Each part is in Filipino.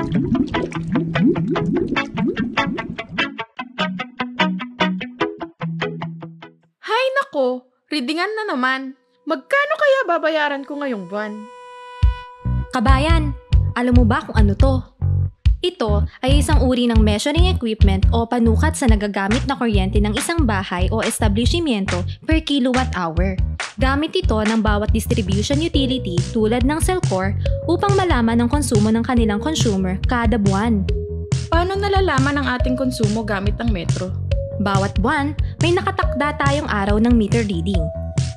Hay nako, readingan na naman. Magkano kaya babayaran ko ngayong buwan? Kabayan, alam mo ba kung ano to? Ito ay isang uri ng measuring equipment o panukat sa nagagamit na kuryente ng isang bahay o establishmento per kilowatt hour. Gamit ito ng bawat distribution utility tulad ng Cellcore upang malaman ang konsumo ng kanilang consumer kada buwan. Paano nalalaman ang ating konsumo gamit ang metro? Bawat buwan, may nakatakda tayong araw ng meter reading.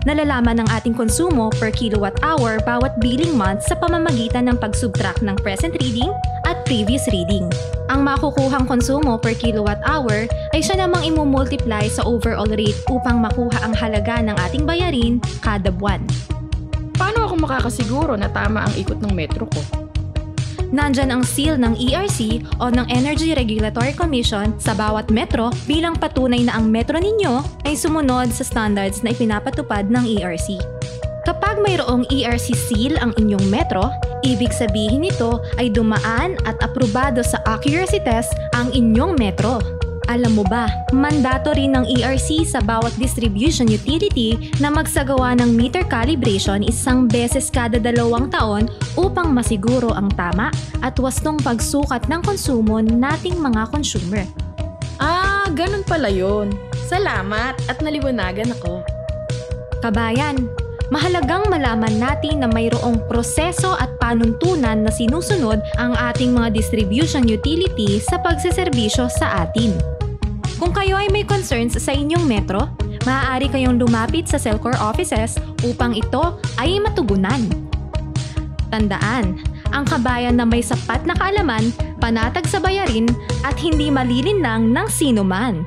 Nalalaman ng ating konsumo per kilowatt hour bawat billing month sa pamamagitan ng pag-subtract ng present reading at previous reading. Ang makukuhang konsumo per kilowatt hour ay siya namang imumultiply sa overall rate upang makuha ang halaga ng ating bayarin kada buwan. Paano ako makakasiguro na tama ang ikot ng metro ko? Nandyan ang seal ng ERC o ng Energy Regulatory Commission sa bawat metro bilang patunay na ang metro ninyo ay sumunod sa standards na ipinapatupad ng ERC. Kapag mayroong ERC seal ang inyong metro, ibig sabihin nito ay dumaan at aprobado sa accuracy test ang inyong metro. Alam mo ba, mandatory ng ERC sa bawat distribution utility na magsagawa ng meter calibration isang beses kada 2 taon upang masiguro ang tama at wastong pagsukat ng konsumo nating mga consumer. Ganun pala yun. Salamat at naliwanagan ako. Kabayan, mahalagang malaman natin na mayroong proseso at panuntunan na sinusunod ang ating mga distribution utility sa pagseserbisyo sa atin. Kung kayo ay may concerns sa inyong metro, maaari kayong lumapit sa Cellcore offices upang ito ay matugunan. Tandaan, ang kabayan na may sapat na kaalaman, panatag sa bayarin at hindi malilinlang ng sino man.